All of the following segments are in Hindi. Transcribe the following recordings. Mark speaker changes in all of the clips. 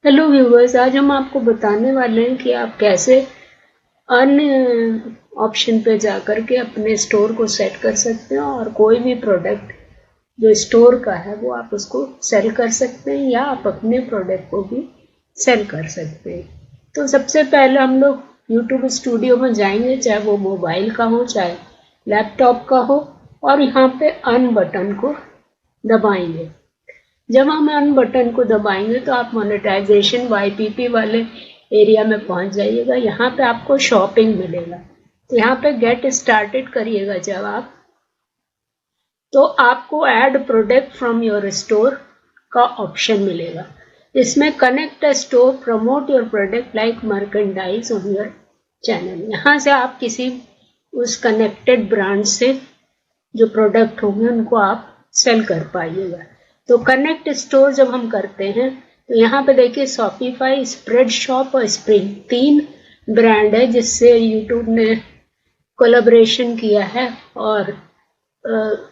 Speaker 1: हेलो व्यूवर्स, आज हम आपको बताने वाले हैं कि आप कैसे अर्न ऑप्शन पे जाकर के अपने स्टोर को सेट कर सकते हैं और कोई भी प्रोडक्ट जो स्टोर का है वो आप उसको सेल कर सकते हैं या आप अपने प्रोडक्ट को भी सेल कर सकते हैं। तो सबसे पहले हम लोग यूट्यूब स्टूडियो में जाएंगे, चाहे वो मोबाइल का हो चाहे लैपटॉप का हो, और यहाँ पे अर्न बटन को दबाएंगे। जब हम अन बटन को दबाएंगे तो आप मोनेटाइजेशन YPP वाले एरिया में पहुंच जाइएगा। यहाँ पे आपको शॉपिंग मिलेगा, तो यहाँ पे गेट स्टार्टेड करिएगा। जब आप तो आपको add product from your store का ऑप्शन मिलेगा। इसमें connect a store, promote your product like merchandise on your channel. यहाँ से आप किसी उस कनेक्टेड ब्रांड से जो प्रोडक्ट होंगे उनको आप सेल कर पाइएगा। तो कनेक्ट स्टोर जब हम करते हैं तो यहाँ पे देखिए शॉपिफाई, स्प्रेडशॉप और स्प्रिंग 3 ब्रांड है जिससे यूट्यूब ने कोलैबोरेशन किया है और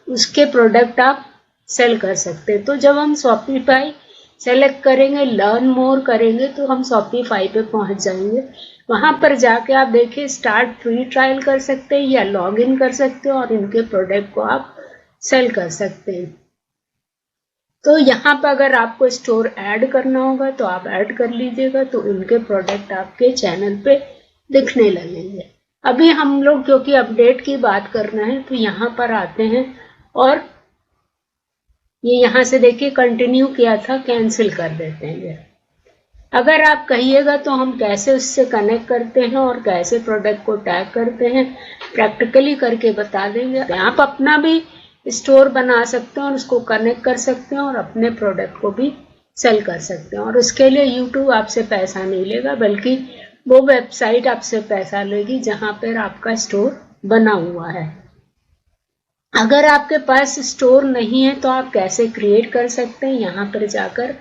Speaker 1: उसके प्रोडक्ट आप सेल कर सकते हैं। तो जब हम शॉपिफाई सेलेक्ट करेंगे, लर्न मोर करेंगे, तो हम शॉपिफाई पे पहुंच जाएंगे। वहां पर जाके आप देखिए स्टार्ट फ्री ट्रायल कर सकते हैं या लॉग इन कर सकते हो और इनके प्रोडक्ट को आप सेल कर सकते हैं। तो यहाँ पर अगर आपको स्टोर ऐड करना होगा तो आप ऐड कर लीजिएगा, तो इनके प्रोडक्ट आपके चैनल पे दिखने लगेंगे। अभी हम लोग क्योंकि अपडेट की बात करना है तो यहाँ पर आते हैं और ये यहाँ से देखिए कंटिन्यू किया था, कैंसिल कर देते हैं। अगर आप कहिएगा तो हम कैसे उससे कनेक्ट करते हैं और कैसे प्रोडक्ट को टैग करते हैं प्रैक्टिकली करके बता देंगे। आप अपना भी स्टोर बना सकते हैं और उसको कनेक्ट कर सकते हैं और अपने प्रोडक्ट को भी सेल कर सकते हैं। और उसके लिए यूट्यूब आपसे पैसा नहीं लेगा, बल्कि वो वेबसाइट आपसे पैसा लेगी जहां पर आपका स्टोर बना हुआ है। अगर आपके पास स्टोर नहीं है तो आप कैसे क्रिएट कर सकते हैं, यहाँ पर जाकर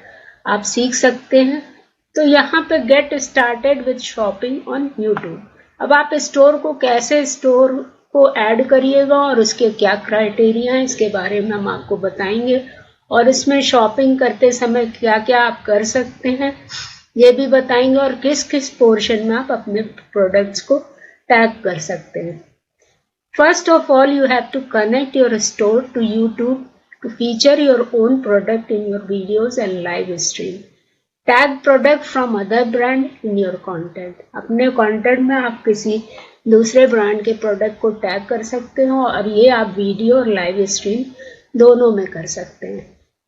Speaker 1: आप सीख सकते हैं। तो यहाँ पे get started with shopping on YouTube. अब आप स्टोर को कैसे स्टोर को ऐड करिएगा और उसके क्या क्राइटेरिया हैं इसके बारे में हम आपको बताएंगे, और इसमें शॉपिंग करते समय क्या क्या आप कर सकते हैं ये भी बताएंगे, और किस किस पोर्शन में आप अपने प्रोडक्ट्स को टैग कर सकते हैं। First of all, you have to connect your store to YouTube to feature your own product in your videos and live stream. Tag product from other brand in your content. अपने content में आप किसी दूसरे ब्रांड के प्रोडक्ट को टैग कर सकते हो और ये आप वीडियो और लाइव स्ट्रीम दोनों में कर सकते हैं।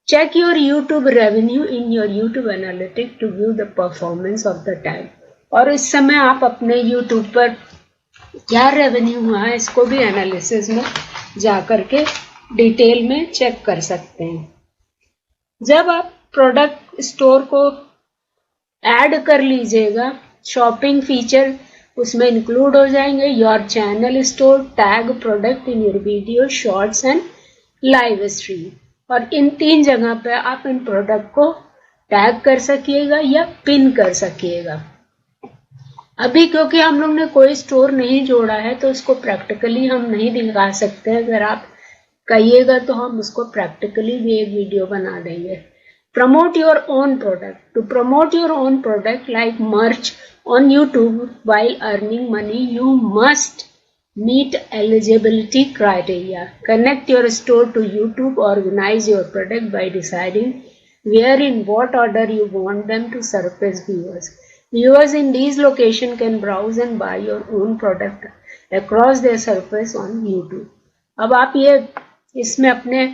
Speaker 1: Check your YouTube revenue in your YouTube Analytics to view the performance of the tag. और इस समय आप अपने YouTube पर क्या रेवेन्यू हुआ है इसको भी एनालिसिस में जाकर के डिटेल में चेक कर सकते हैं। जब आप प्रोडक्ट स्टोर को ऐड कर लीजिएगा, शॉपिंग फीचर उसमें इंक्लूड हो जाएंगे। Your channel store, tag product in your video, shorts and live stream, और इन 3 जगह पे आप इन प्रोडक्ट को टैग कर सकिएगा या पिन कर सकिएगा। अभी क्योंकि हम लोग ने कोई स्टोर नहीं जोड़ा है तो उसको प्रैक्टिकली हम नहीं दिखा सकते। अगर आप कहिएगा तो हम उसको प्रैक्टिकली भी एक वीडियो बना देंगे। Promote your own product. To promote your own product like merch on YouTube while earning money, you must meet eligibility criteria. Connect your store to YouTube. Organize your product by deciding where in what order you want them to surface viewers. Viewers in these locations can browse and buy your own product across their surface on YouTube. अब आप ये इसमें अपने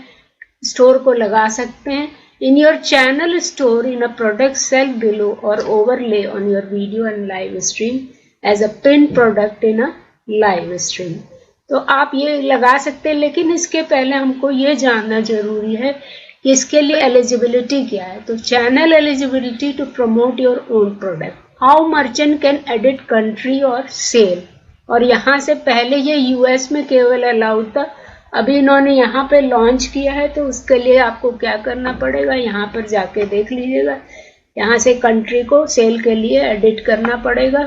Speaker 1: स्टोर को लगा सकते हैं। In your channel store, in a product cell below or overlay on your video and live stream as a pinned product in a live stream. तो आप ये लगा सकते हैं, लेकिन इसके पहले हमको ये जानना जरूरी है कि इसके लिए एलिजिबिलिटी क्या है। तो channel eligibility to promote your own product, how merchant can edit country और सेल, और यहाँ से पहले ये US में केवल अलाउड था, अभी इन्होंने यहाँ पे लॉन्च किया है। तो उसके लिए आपको क्या करना पड़ेगा, यहाँ पर जाके देख लीजिएगा, यहाँ से कंट्री को सेल के लिए एडिट करना पड़ेगा,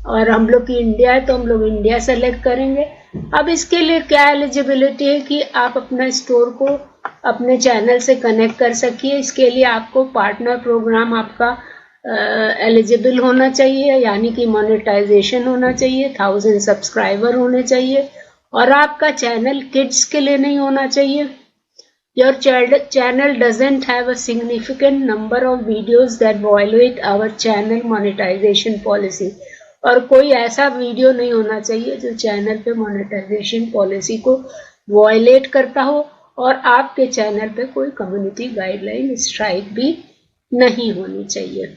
Speaker 1: और हम लोग की इंडिया है तो हम लोग इंडिया सेलेक्ट करेंगे। अब इसके लिए क्या एलिजिबिलिटी है कि आप अपना स्टोर को अपने चैनल से कनेक्ट कर सकिए। इसके लिए आपको पार्टनर प्रोग्राम आपका एलिजिबल होना चाहिए, यानी कि मोनेटाइजेशन होना चाहिए, 1000 सब्सक्राइबर होने चाहिए, और आपका चैनल किड्स के लिए नहीं होना चाहिए. Your channel doesn't have a significant number of videos that violate our channel monetization policy. और कोई ऐसा वीडियो नहीं होना चाहिए जो चैनल पे मोनेटाइजेशन पॉलिसी को वायलेट करता हो, और आपके चैनल पे कोई कम्युनिटी गाइडलाइन स्ट्राइक भी नहीं होनी चाहिए.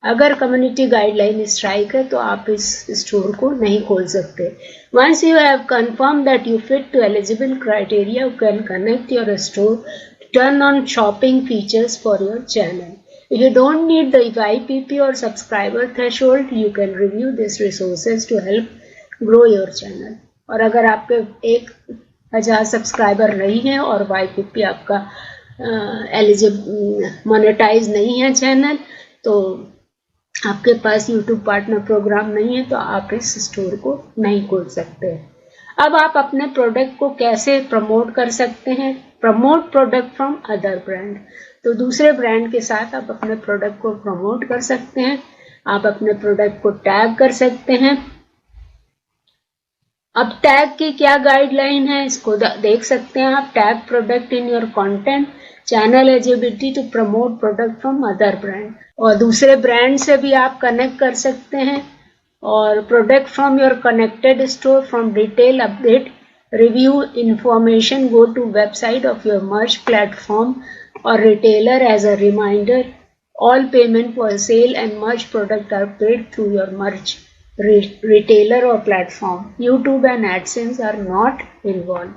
Speaker 1: अगर कम्युनिटी गाइडलाइन स्ट्राइक है तो आप इस स्टोर को नहीं खोल सकते. Once you have confirmed that you fit to eligible criteria, you can connect your store, turn on shopping features for your channel. If you don't need the YPP or subscriber threshold, you can review these resources to help grow your channel. और अगर आपके 1000 सब्सक्राइबर नहीं है और YPP आपका मोनेटाइज नहीं है चैनल, तो आपके पास YouTube पार्टनर प्रोग्राम नहीं है, तो आप इस स्टोर को नहीं खोल सकते. अब आप अपने प्रोडक्ट को कैसे प्रमोट कर सकते हैं? Promote product from other brand. तो दूसरे ब्रांड के साथ आप अपने प्रोडक्ट को प्रमोट कर सकते हैं. आप अपने प्रोडक्ट को टैग कर सकते हैं. अब टैग की क्या गाइडलाइन है इसको देख सकते हैं आप. Tag product in your content, channel eligibility to promote product from other brand. और दूसरे ब्रांड से भी आप कनेक्ट कर सकते हैं. और product from your connected store, from detail update, review information, go to website of your merch platform और retailer as a reminder. All payment for sale and merch product are paid through your merch retailer or platform. YouTube and AdSense are not involved.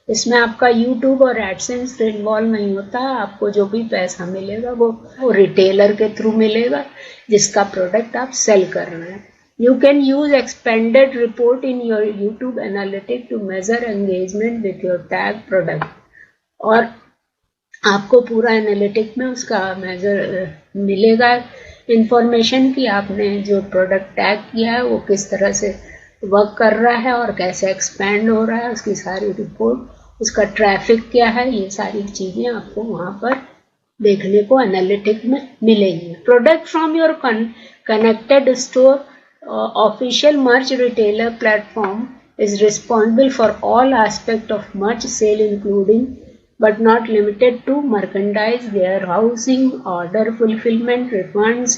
Speaker 1: इसमें आपका YouTube और AdSense इन्वॉल्व नहीं होता. आपको जो भी पैसा मिलेगा वो रिटेलर के थ्रू मिलेगा जिसका प्रोडक्ट आप सेल कर रहे हैं. You can use expanded report in your YouTube analytics to measure engagement with your tag product. और आपको पूरा एनालिटिक में उसका मेजर मिलेगा इंफॉर्मेशन की आपने जो प्रोडक्ट टैग किया है वो किस तरह से वर्क कर रहा है और कैसे एक्सपैंड हो रहा है, उसकी सारी रिपोर्ट, उसका ट्रैफिक क्या है, ये सारी चीजें आपको वहां पर देखने को एनालिटिक में मिलेंगी. Product from your connected store, official merch retailer platform is responsible for all aspect of merch sale including but not limited to merchandise, warehousing, order fulfillment, refunds,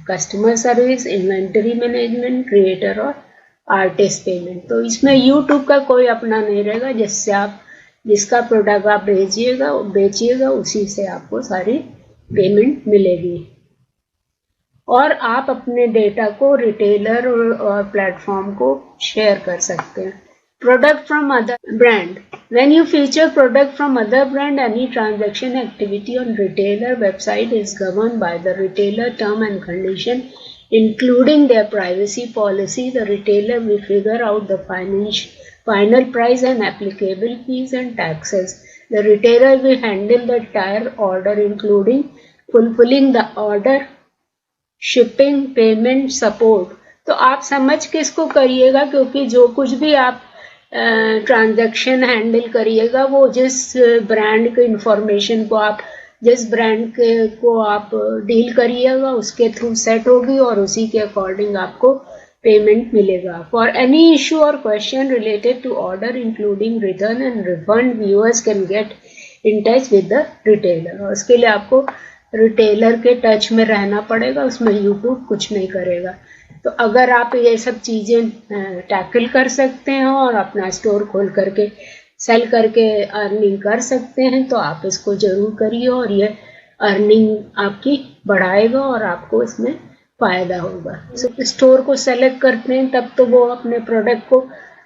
Speaker 1: customer service, inventory management, creator और artist payment. तो इसमें YouTube का कोई अपना नहीं रहेगा. जिससे आप जिसका प्रोडक्ट आप बेचिएगा उसी से आपको सारी पेमेंट मिलेगी. और आप अपने डेटा को रिटेलर और प्लेटफॉर्म को शेयर कर सकते हैं. Product from other brand. When you feature product from other brand, any transaction activity on retailer website is governed by the retailer term and condition, including their privacy policy. The retailer will figure out the final price and applicable fees and taxes. The retailer will handle the entire order, including fulfilling the order, shipping, payment, support. तो आप समझ के इसको करिएगा, क्योंकि जो कुछ भी आप ट्रांजैक्शन हैंडल करिएगा वो जिस ब्रांड के इंफॉर्मेशन को आप जिस ब्रांड के को आप डील करिएगा उसके थ्रू सेट होगी और उसी के अकॉर्डिंग आपको पेमेंट मिलेगा. फॉर एनी इशू और question related to order including return and refund, viewers can get in touch with the retailer. और उसके लिए आपको रिटेलर के टच में रहना पड़ेगा, उसमें यूट्यूब कुछ नहीं करेगा. तो अगर आप ये सब चीज़ें टैकल कर सकते हैं और अपना स्टोर खोल करके सेल करके अर्निंग कर सकते हैं तो आप इसको ज़रूर करिए, और ये अर्निंग आपकी बढ़ाएगा और आपको इसमें फ़ायदा होगा. स्टोर को सेलेक्ट करते हैं तब तो वो अपने प्रोडक्ट को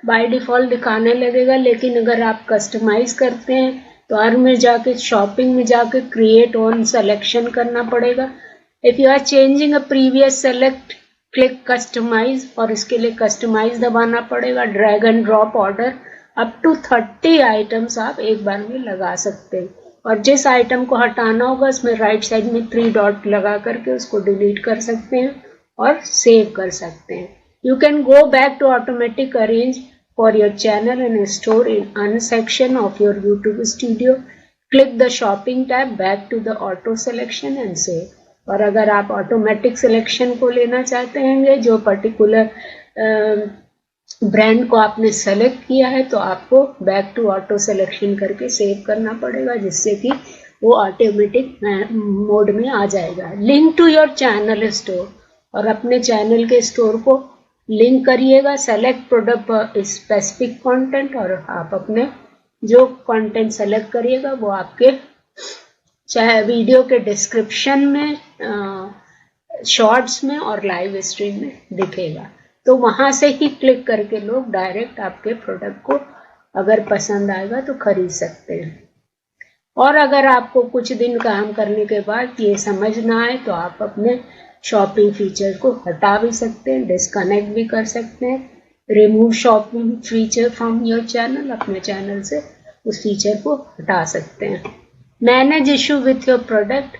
Speaker 1: बाय डिफ़ॉल्ट दिखाने लगेगा, लेकिन अगर आप कस्टमाइज़ करते हैं तो हर में जाके शॉपिंग में जाके क्रिएट ऑन सेलेक्शन करना पड़ेगा. If you are changing a previous select, click customize, और इसके लिए कस्टमाइज दबाना पड़ेगा. Drag and drop order up to 30 items आप एक बार में लगा सकते हैं, और जिस आइटम को हटाना होगा उसमें राइट साइड में 3 डॉट लगा करके उसको डिलीट कर सकते हैं और सेव कर सकते हैं. You can go back to automatic arrange for your channel and store in an section of your YouTube Studio. Click the shopping tab back to the auto selection and save. और अगर आप ऑटोमेटिक सिलेक्शन को लेना चाहते हैं, जो पर्टिकुलर ब्रांड को आपने सेलेक्ट किया है, तो आपको बैक टू ऑटो सिलेक्शन करके सेव करना पड़ेगा, जिससे कि वो ऑटोमेटिक मोड में आ जाएगा। Link to your channel store, और अपने चैनल के स्टोर को लिंक करिएगा। सेलेक्ट प्रोडक्ट स्पेसिफिक कंटेंट, और आप अपने जो कंटेंट सेलेक्ट करिएगा वो आपके चाहे वीडियो के डिस्क्रिप्शन में, शॉर्ट्स में और लाइव स्ट्रीम में दिखेगा। तो वहां से ही क्लिक करके लोग डायरेक्ट आपके प्रोडक्ट को अगर पसंद आएगा तो खरीद सकते हैं। और अगर आपको कुछ दिन काम करने के बाद ये समझ ना आए तो आप अपने शॉपिंग फीचर को हटा भी सकते हैं, डिस्कनेक्ट भी कर सकते हैं। Remove shopping feature from your channel, अपने चैनल से उस फीचर को हटा सकते हैं। Manage issue with your product,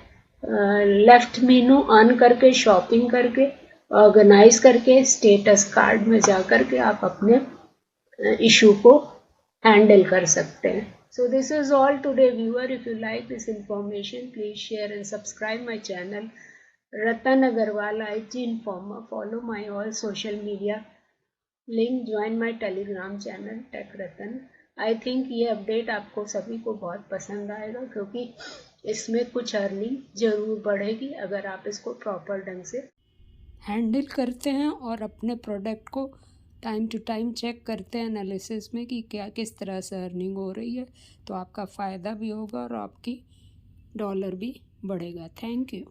Speaker 1: left menu on करके, शॉपिंग करके, ऑर्गेनाइज करके, स्टेटस कार्ड में जा करके आप अपने इशू को हैंडल कर सकते हैं। So this is all today, viewer. If you like this information, please share and subscribe my channel Ratan Agarwal IT Informer. Follow my all social media link, join my telegram channel Tech Ratan. I think ये अपडेट आपको सभी को बहुत पसंद आएगा, क्योंकि इसमें कुछ अर्निंग जरूर बढ़ेगी अगर आप इसको प्रॉपर ढंग से हैंडल करते हैं और अपने प्रोडक्ट को टाइम टू टाइम चेक करते हैं एनालिसिस में कि क्या किस तरह से अर्निंग हो रही है। तो आपका फ़ायदा भी होगा और आपकी डॉलर भी बढ़ेगा। Thank you.